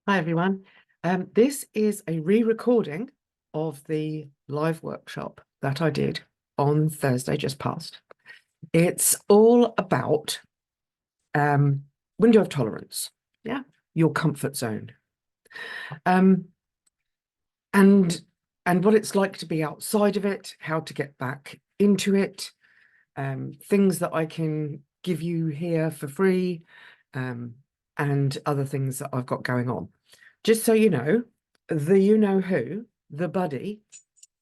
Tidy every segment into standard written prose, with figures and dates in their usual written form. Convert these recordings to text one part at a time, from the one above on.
Hi, everyone. This is a re-recording of the live workshop that I did on Thursday just past. It's all about window of tolerance, yeah, your comfort zone, um, and what it's like to be outside of it, how to get back into it, things that I can give you here for free, and other things that I've got going on. Just so you know, the you-know-who, the buddy,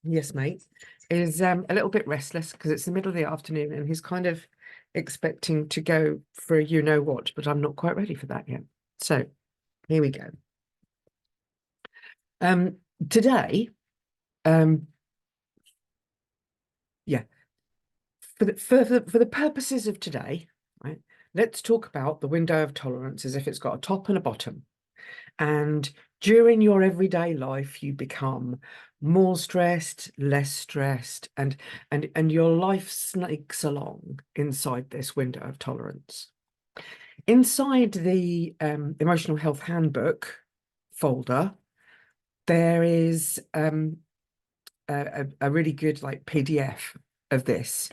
yes, mate, is a little bit restless because it's the middle of the afternoon and he's kind of expecting to go for a you-know-what, but I'm not quite ready for that yet. So here we go. Today, yeah, for the purposes of today, right, let's talk about the window of tolerance as if it's got a top and a bottom. And during your everyday life, you become more stressed, less stressed, and your life snakes along inside this window of tolerance. Inside the Emotional Health Handbook folder, there is a really good PDF of this.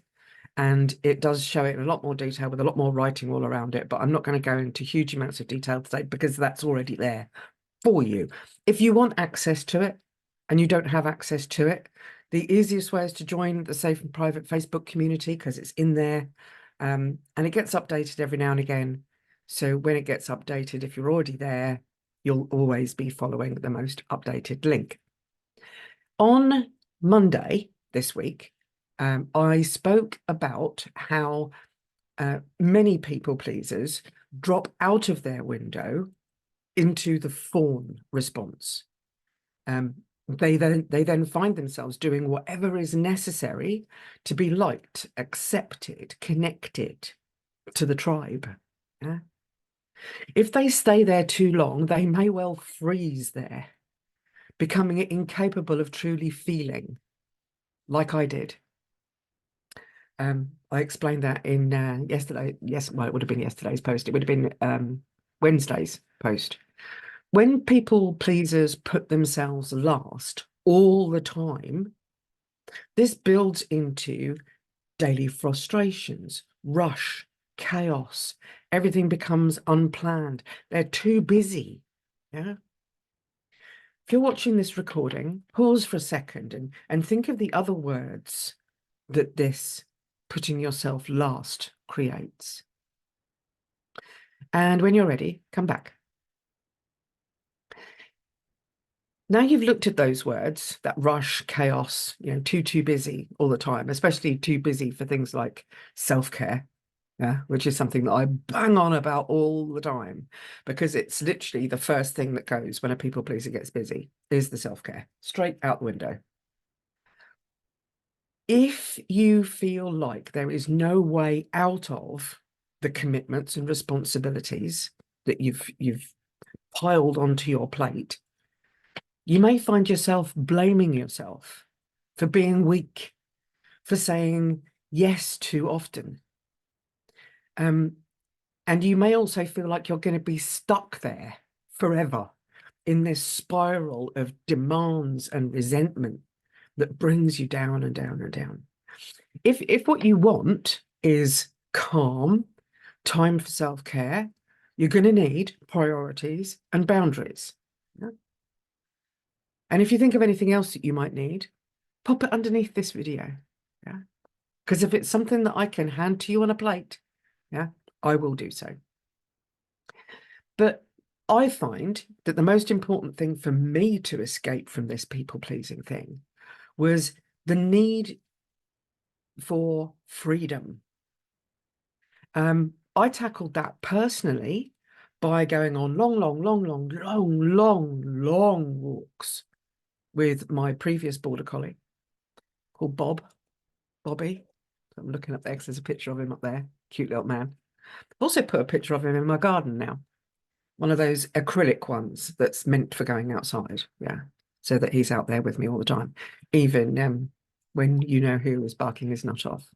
And it does show it in a lot more detail with a lot more writing all around it. But I'm not going to go into huge amounts of detail today because that's already there for you. If you want access to it and you don't have access to it, the easiest way is to join the Safe and Private Facebook community because it's in there, and it gets updated every now and again. So when it gets updated, if you're already there, you'll always be following the most updated link. On Monday this week, I spoke about how many people pleasers drop out of their window into the fawn response. They then find themselves doing whatever is necessary to be liked, accepted, connected to the tribe. Yeah? If they stay there too long, they may well freeze there, becoming incapable of truly feeling, like I did. I explained that in yesterday. Yes, well, it would have been yesterday's post. It would have been Wednesday's post. When people pleasers put themselves last all the time, this builds into daily frustrations, rush, chaos. Everything becomes unplanned. They're too busy. Yeah. If you're watching this recording, pause for a second and think of the other words that this putting yourself last creates. And when you're ready, come back. Now you've looked at those words, that rush, chaos, too busy all the time, especially too busy for things like self-care, yeah, which is something that I bang on about all the time because it's literally the first thing that goes when a people pleaser gets busy is the self-care, straight out the window. If you feel like there is no way out of the commitments and responsibilities that you've piled onto your plate, you may find yourself blaming yourself for being weak, for saying yes too often. And you may also feel like you're going to be stuck there forever in this spiral of demands and resentment that brings you down and down and down. If what you want is calm, time for self-care, you're going to need priorities and boundaries. Yeah? And if you think of anything else that you might need, pop it underneath this video. Yeah. Because if it's something that I can hand to you on a plate, yeah, I will do so. But I find that the most important thing for me to escape from this people-pleasing thing was the need for freedom. I tackled that personally by going on long walks with my previous border collie called Bobby. I'm looking up there because there's a picture of him up there. Cute little man. I've also put a picture of him in my garden now. One of those acrylic ones that's meant for going outside. Yeah. So that he's out there with me all the time. Even when you-know-who is barking his nut off.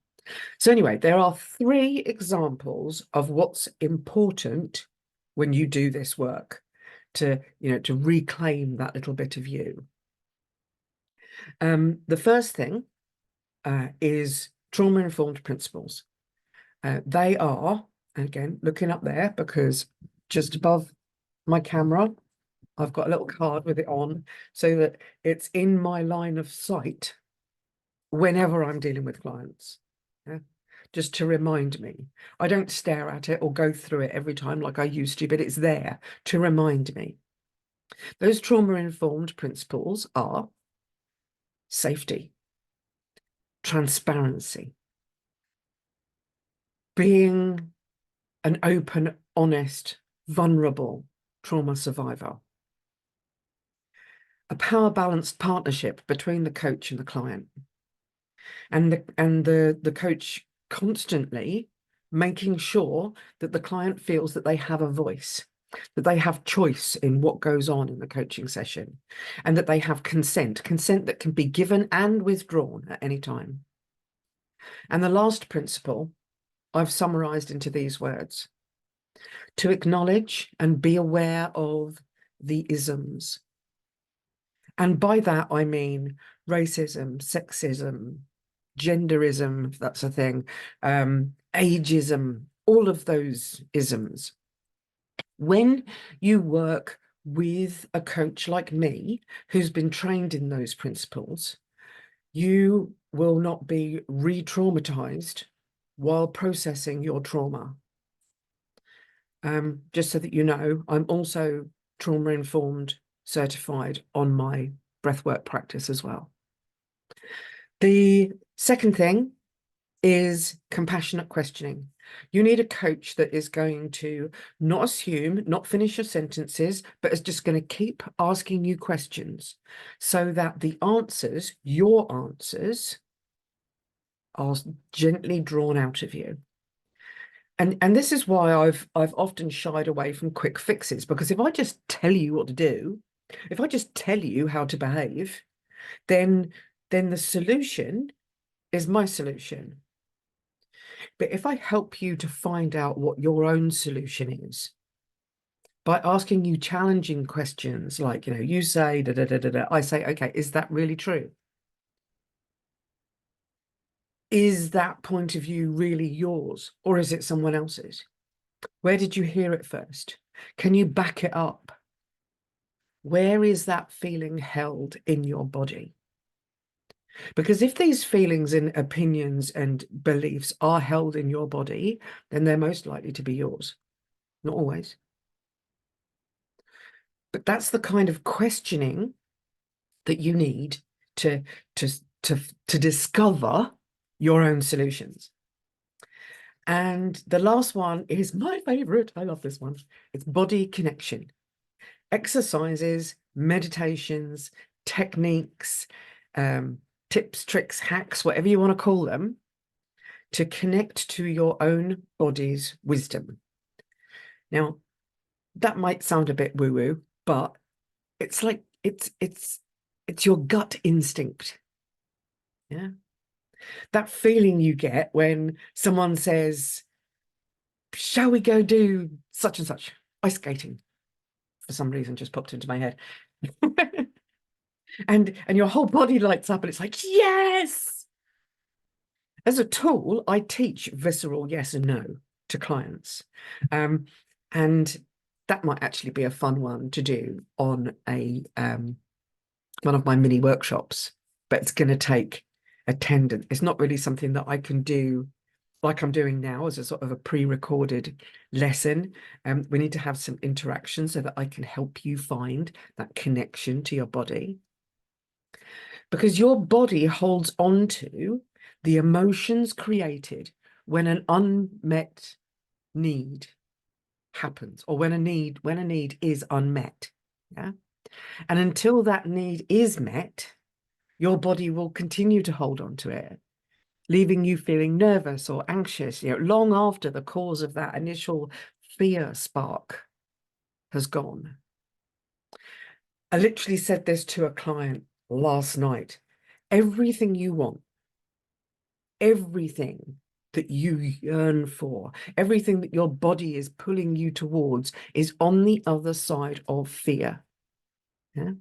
So anyway, there are 3 examples of what's important when you do this work to, to reclaim that little bit of you. The first thing is trauma-informed principles. They are, again, looking up there, because just above my camera, I've got a little card with it on so that it's in my line of sight whenever I'm dealing with clients. Yeah? Just to remind me. I don't stare at it or go through it every time like I used to, but it's there to remind me. Those trauma-informed principles are safety, transparency, being an open, honest, vulnerable trauma survivor, a power-balanced partnership between the coach and the client, and the coach constantly making sure that the client feels that they have a voice, that they have choice in what goes on in the coaching session, and that they have consent that can be given and withdrawn at any time. And the last principle I've summarized into these words: to acknowledge and be aware of the isms. And by that, I mean racism, sexism, genderism, if that's a thing, ageism, all of those isms. When you work with a coach like me, who's been trained in those principles, you will not be re-traumatized while processing your trauma. Just so that you know, I'm also trauma-informed certified on my breathwork practice as well. The second thing is compassionate questioning. You need a coach that is going to not assume, not finish your sentences, but is just going to keep asking you questions so that the answers, your answers, are gently drawn out of you. And this is why I've often shied away from quick fixes, because if I just tell you what to do, if I just tell you how to behave, then the solution is my solution. But if I help you to find out what your own solution is by asking you challenging questions, like, you say da da da da da, I say, okay, is that really true? Is that point of view really yours, or is it someone else's? Where did you hear it first? Can you back it up? Where is that feeling held in your body? Because if these feelings and opinions and beliefs are held in your body, then they're most likely to be yours. Not always. But that's the kind of questioning that you need to discover your own solutions. And the last one is my favorite. I love this one. It's body connection. Exercises, meditations, techniques, tips, tricks, hacks, whatever you want to call them, to connect to your own body's wisdom. Now, that might sound a bit woo-woo, but it's like it's your gut instinct. Yeah. That feeling you get when someone says, shall we go do such and such? Ice skating, for some reason, just popped into my head. and your whole body lights up and it's like, yes. As a tool, I teach visceral yes and no to clients. And that might actually be a fun one to do on a one of my mini workshops, but it's going to take attendance. It's not really something that I can do like I'm doing now as a sort of a pre-recorded lesson. We need to have some interaction so that I can help you find that connection to your body. Because your body holds on to the emotions created when an unmet need happens, or when a need is unmet. Yeah. And until that need is met, your body will continue to hold on to it, leaving you feeling nervous or anxious, long after the cause of that initial fear spark has gone. I literally said this to a client last night. Everything you want, everything that you yearn for, everything that your body is pulling you towards, is on the other side of fear. Yeah.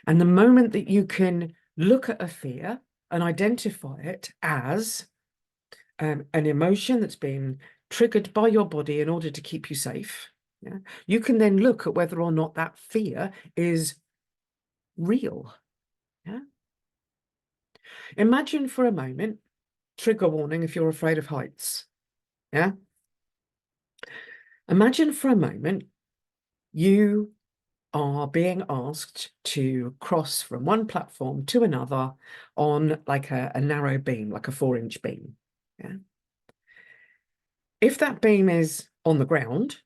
And the moment that you can look at a fear and identify it as an emotion that's been triggered by your body in order to keep you safe, yeah, you can then look at whether or not that fear is real. Yeah. Imagine for a moment, trigger warning if you're afraid of heights. Yeah. Imagine for a moment you are being asked to cross from one platform to another on like a narrow beam, like a 4-inch beam. Yeah. If that beam is on the ground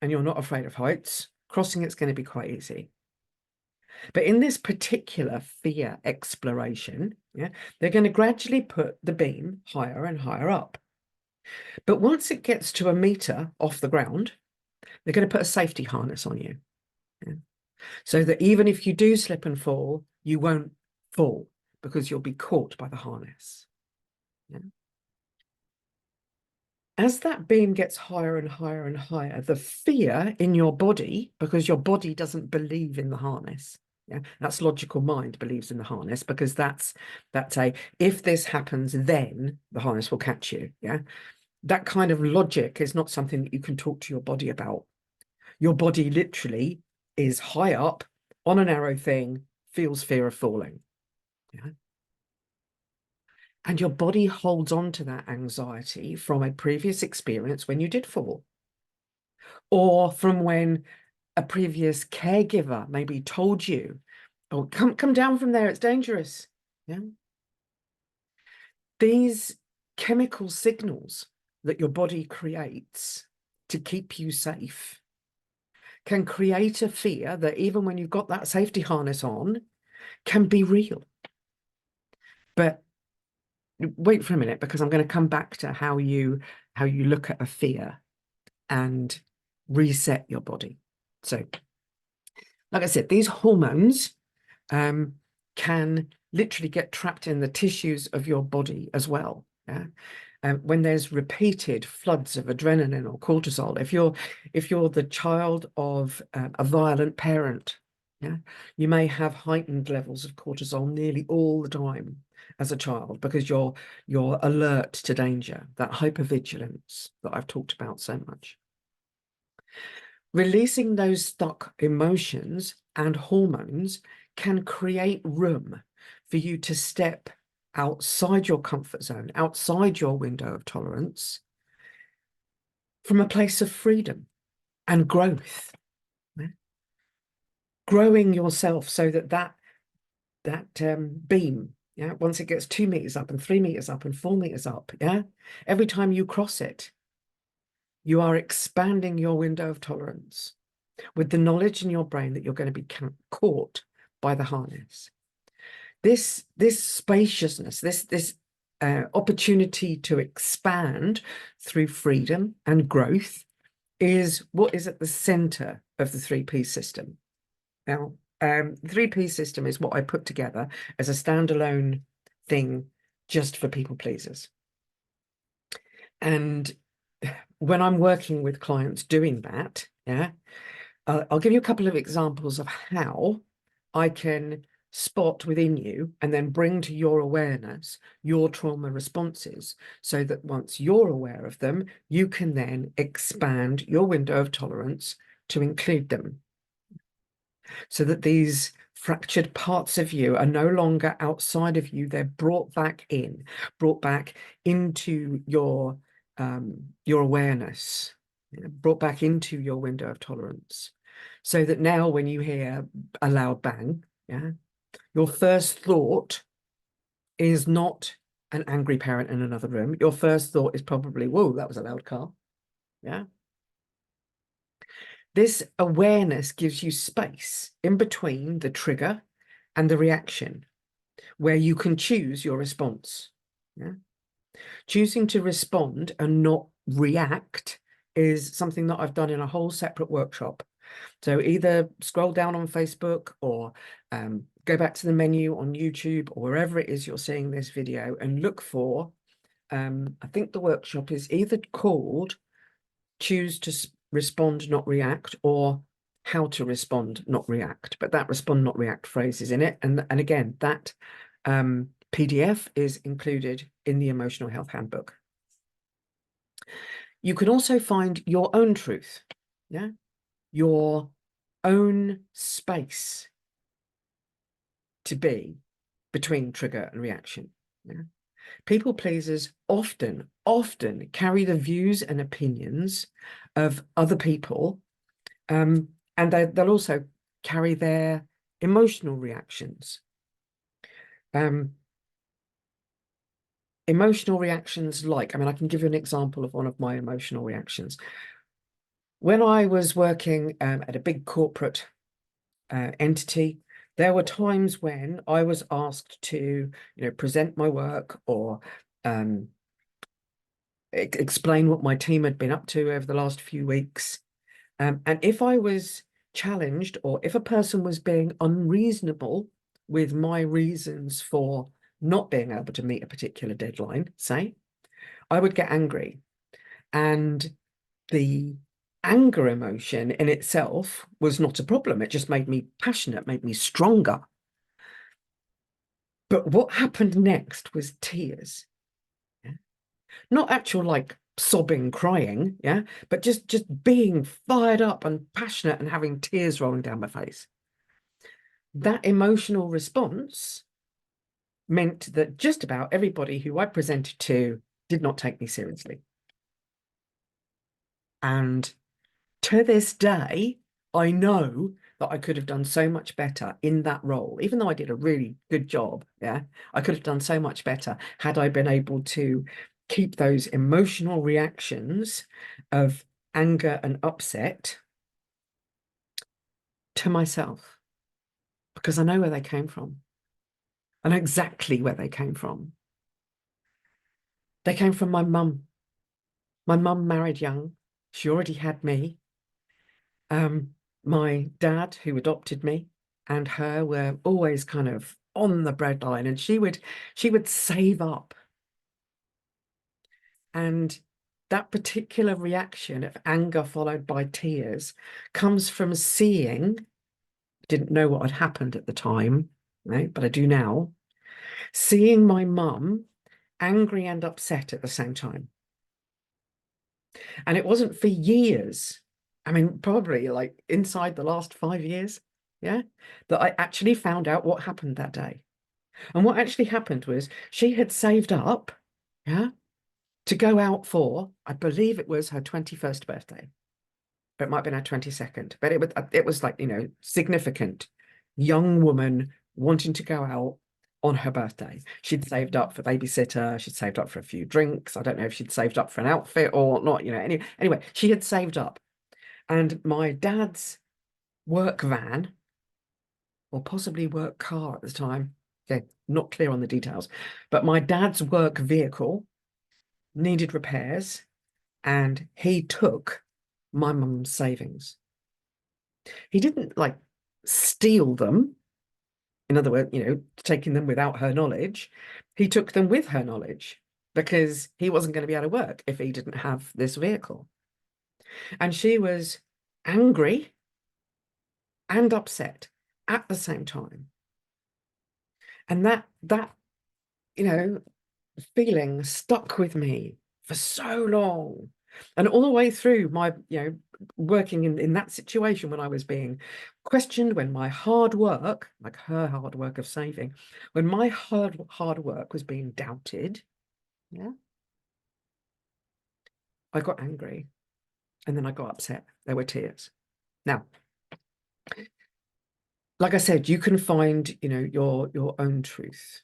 and you're not afraid of heights, crossing it's going to be quite easy. But in this particular fear exploration, yeah, they're going to gradually put the beam higher and higher up. But once it gets to 1 meter off the ground, they're going to put a safety harness on you. Yeah. So that even if you do slip and fall, you won't fall because you'll be caught by the harness. Yeah. As that beam gets higher and higher and higher, the fear in your body, because your body doesn't believe in the harness. Yeah, that's logical mind believes in the harness because that's a, if this happens, then the harness will catch you. Yeah, that kind of logic is not something that you can talk to your body about. Your body literally is high up on a narrow thing, feels fear of falling. Yeah. And your body holds on to that anxiety from a previous experience when you did fall, or from when a previous caregiver maybe told you, oh, come down from there, it's dangerous. Yeah. These chemical signals that your body creates to keep you safe can create a fear that even when you've got that safety harness on, can be real. But wait for a minute, because I'm going to come back to how you look at a fear and reset your body. So, like I said, these hormones can literally get trapped in the tissues of your body as well. Yeah. When there's repeated floods of adrenaline or cortisol, if you're the child of a violent parent, yeah, you may have heightened levels of cortisol nearly all the time as a child because you're alert to danger, that hypervigilance that I've talked about so much. Releasing those stuck emotions and hormones can create room for you to step outside your comfort zone, outside your window of tolerance, from a place of freedom and growth. Yeah? Growing yourself so that beam, yeah, once it gets 2 meters up and 3 meters up and 4 meters up, yeah, every time you cross it, you are expanding your window of tolerance with the knowledge in your brain that you're going to be caught by the harness. This spaciousness, this opportunity to expand through freedom and growth is what is at the center of the 3P system. Now, 3P system is what I put together as a standalone thing just for people pleasers. And when I'm working with clients doing that, yeah, I'll give you a couple of examples of how I can spot within you and then bring to your awareness your trauma responses so that once you're aware of them, you can then expand your window of tolerance to include them so that these fractured parts of you are no longer outside of you. They're brought back into your awareness, brought back into your window of tolerance. So that now when you hear a loud bang, yeah, your first thought is not an angry parent in another room. Your first thought is probably, whoa, that was a loud car. Yeah. This awareness gives you space in between the trigger and the reaction where you can choose your response. Yeah. Choosing to respond and not react is something that I've done in a whole separate workshop. So either scroll down on Facebook or go back to the menu on YouTube or wherever it is you're seeing this video and look for I think the workshop is either called Choose to Respond, Not React, or How to Respond, Not React. But that respond, not react phrase is in it. And again, that PDF is included in the Emotional Health Handbook. You can also find your own truth, yeah, your own space to be between trigger and reaction. Yeah? People pleasers often carry the views and opinions of other people, and they'll also carry their emotional reactions. Emotional reactions like, I mean, I can give you an example of one of my emotional reactions. When I was working at a big corporate entity, there were times when I was asked to, present my work or explain what my team had been up to over the last few weeks. And if I was challenged, or if a person was being unreasonable with my reasons for not being able to meet a particular deadline, say, I would get angry. And the anger emotion in itself was not a problem. It just made me passionate, made me stronger. But what happened next was tears. Yeah? Not actual like sobbing, crying, yeah, but just being fired up and passionate and having tears rolling down my face. That emotional response meant that just about everybody who I presented to did not take me seriously. And to this day, I know that I could have done so much better in that role, even though I did a really good job. Yeah, I could have done so much better had I been able to keep those emotional reactions of anger and upset to myself, because I know where they came from. I know exactly where they came from. They came from my mum. My mum married young. She already had me. My dad, who adopted me, and her were always kind of on the breadline, and she would save up. And that particular reaction of anger followed by tears comes from seeing, didn't know what had happened at the time, right? But I do now, seeing my mum angry and upset at the same time. And it wasn't for years. I mean, probably like inside the last 5 years, yeah, that I actually found out what happened that day. And what actually happened was she had saved up, yeah, to go out for, I believe it was her 21st birthday. But it might have been her 22nd. But it was like, significant young woman wanting to go out on her birthday. She'd saved up for babysitter, she'd saved up for a few drinks. I don't know if she'd saved up for an outfit or not, anyway, she had saved up. And my dad's work van, or possibly work car at the time, okay, not clear on the details, but my dad's work vehicle needed repairs, and he took my mum's savings. He didn't like steal them. In other words, taking them without her knowledge. He took them with her knowledge, because he wasn't going to be able to work if he didn't have this vehicle. And she was angry and upset at the same time. And that feeling stuck with me for so long. And all the way through my, working in that situation, when I was being questioned, when my hard work, like her hard work of saving, when my hard work was being doubted, yeah, I got angry, and then I got upset. There were tears. Now, like I said, you can find, your own truth.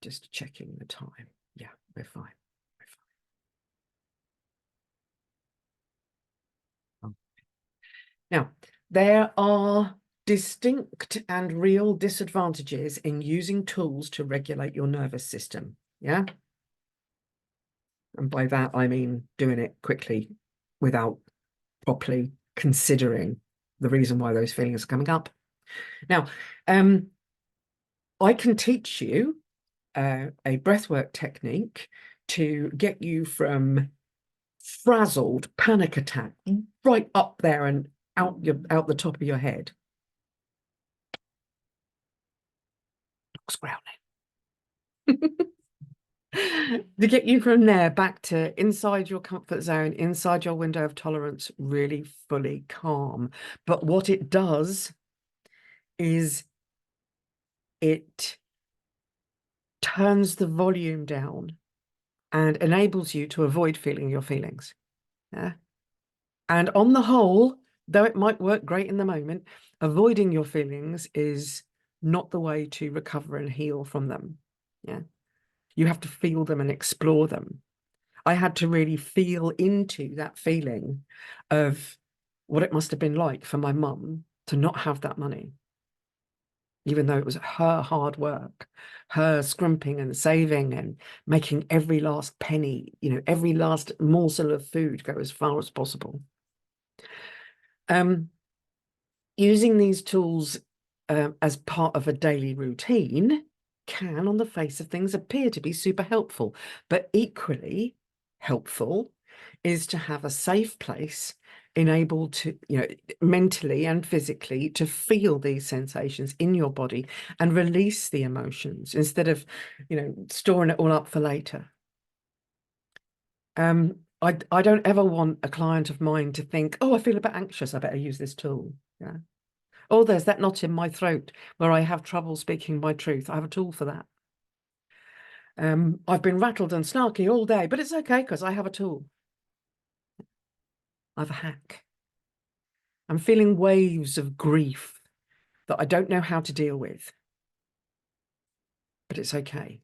Just checking the time. Yeah, we're fine. Now, there are distinct and real disadvantages in using tools to regulate your nervous system. Yeah. And by that, I mean doing it quickly without properly considering the reason why those feelings are coming up. Now, I can teach you a breathwork technique to get you from frazzled panic attack right up there and out the top of your head. Looks growling. To get you from there back to inside your comfort zone, inside your window of tolerance, really fully calm. But what it does is it turns the volume down and enables you to avoid feeling your feelings. Yeah. And on the whole, though it might work great in the moment, avoiding your feelings is not the way to recover and heal from them. Yeah. You have to feel them and explore them. I had to really feel into that feeling of what it must have been like for my mum to not have that money, even though it was her hard work, her scrimping and saving and making every last penny, every last morsel of food go as far as possible. Using these tools as part of a daily routine can, on the face of things, appear to be super helpful, but equally helpful is to have a safe place enabled to, mentally and physically to feel these sensations in your body and release the emotions instead of, storing it all up for later. I don't ever want a client of mine to think, oh, I feel a bit anxious, I better use this tool. Yeah. Oh, there's that knot in my throat where I have trouble speaking my truth. I have a tool for that. I've been rattled and snarky all day, but it's okay because I have a tool. I have a hack. I'm feeling waves of grief that I don't know how to deal with, but it's okay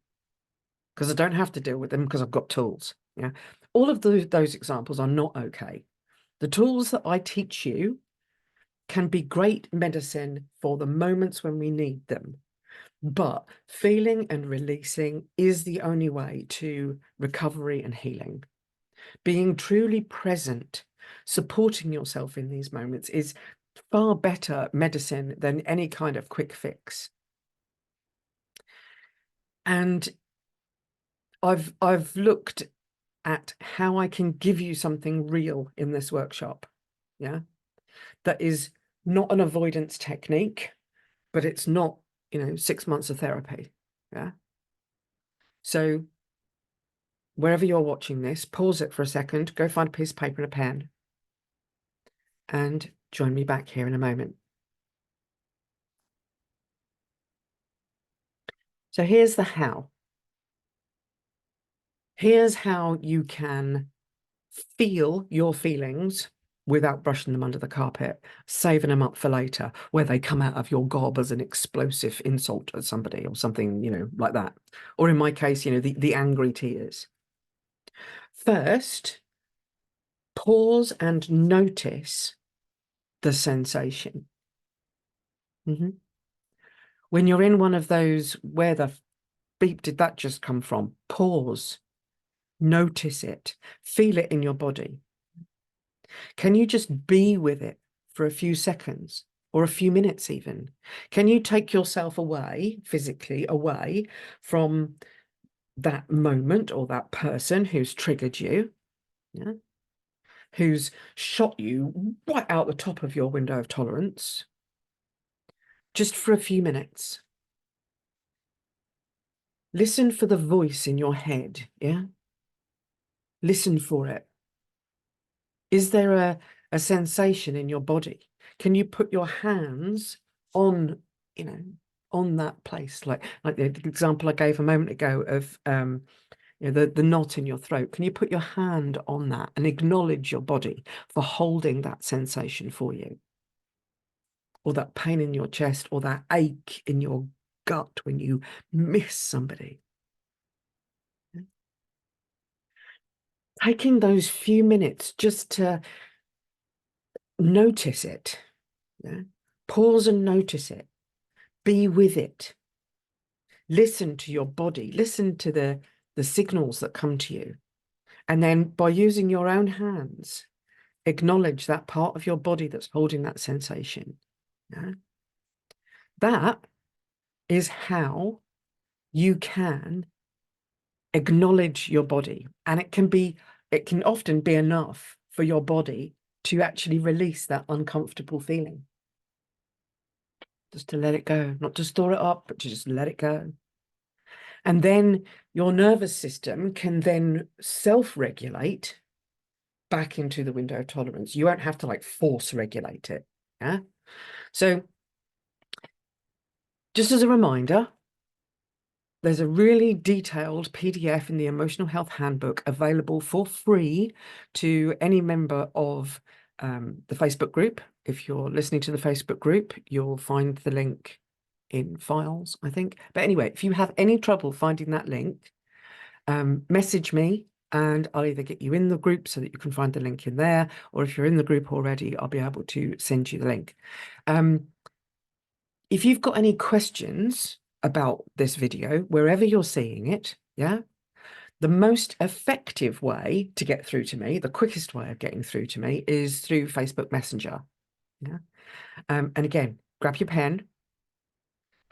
because I don't have to deal with them because I've got tools. Yeah. All of those examples are not okay. The tools that I teach you can be great medicine for the moments when we need them. But feeling and releasing is the only way to recovery and healing. Being truly present, supporting yourself in these moments is far better medicine than any kind of quick fix. And I've looked at how I can give you something real in this workshop. Yeah. That is not an avoidance technique, but it's not, 6 months of therapy. Yeah. So wherever you're watching this, pause it for a second, go find a piece of paper and a pen, and join me back here in a moment. So here's the how. Here's how you can feel your feelings without brushing them under the carpet, saving them up for later, where they come out of your gob as an explosive insult at somebody or something, like that. Or in my case, the angry tears. First, pause and notice the sensation. When you're in one of those, where the beep did that just come from? Pause, notice it, feel it in your body. Can you just be with it for a few seconds or a few minutes even? Can you take yourself away, physically away from that moment or that person who's triggered you? Yeah. Who's shot you right out the top of your window of tolerance, just for a few minutes. Listen for the voice in your head, yeah? Listen for it. Is there a sensation in your body? Can you put your hands on, on that place? Like the example I gave a moment ago of the knot in your throat. Can you put your hand on that and acknowledge your body for holding that sensation for you? Or that pain in your chest, or that ache in your gut when you miss somebody. Taking those few minutes just to notice it. Yeah? Pause and notice it. Be with it. Listen to your body. Listen to the signals that come to you. And then by using your own hands, acknowledge that part of your body that's holding that sensation. Yeah? That is how you can acknowledge your body, and it can often be enough for your body to actually release that uncomfortable feeling. Just to let it go, not to store it up, but to just let it go. And then your nervous system can then self-regulate back into the window of tolerance. You won't have to like force regulate it. Yeah. So just as a reminder, there's a really detailed PDF in the Emotional Health Handbook available for free to any member of the Facebook group. If you're listening to the Facebook group, you'll find the link in files, I think. But anyway, if you have any trouble finding that link, message me and I'll either get you in the group so that you can find the link in there, or if you're in the group already, I'll be able to send you the link. If you've got any questions about this video, wherever you're seeing it, yeah, the most effective way to get through to me, the quickest way of getting through to me, is through Facebook Messenger. Yeah. And again, grab your pen,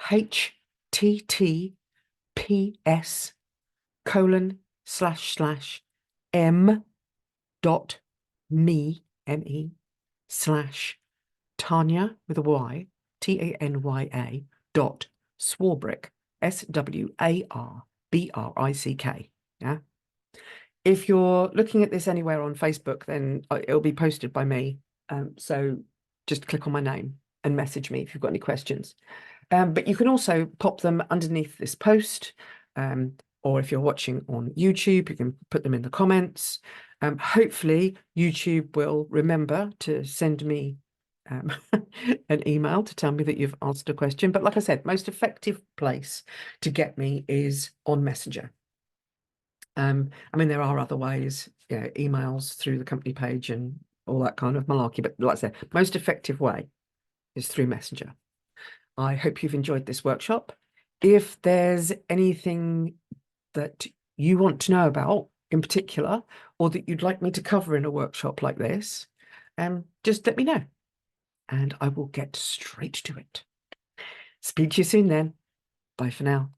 https://m.me, M-E, /Tanya with a Y, Tanya .Swarbrick, SWARBRICK. Yeah. If you're looking at this anywhere on Facebook, then it'll be posted by me. So just click on my name and message me if you've got any questions. But you can also pop them underneath this post, or if you're watching on YouTube, you can put them in the comments. Hopefully YouTube will remember to send me an email to tell me that you've answered a question. But like I said, most effective place to get me is on Messenger. I mean, there are other ways, you know, emails through the company page and all that kind of malarkey. But like I said, most effective way is through Messenger. I hope you've enjoyed this workshop. If there's anything that you want to know about in particular, or that you'd like me to cover in a workshop like this, just let me know and I will get straight to it. Speak to you soon then. Bye for now.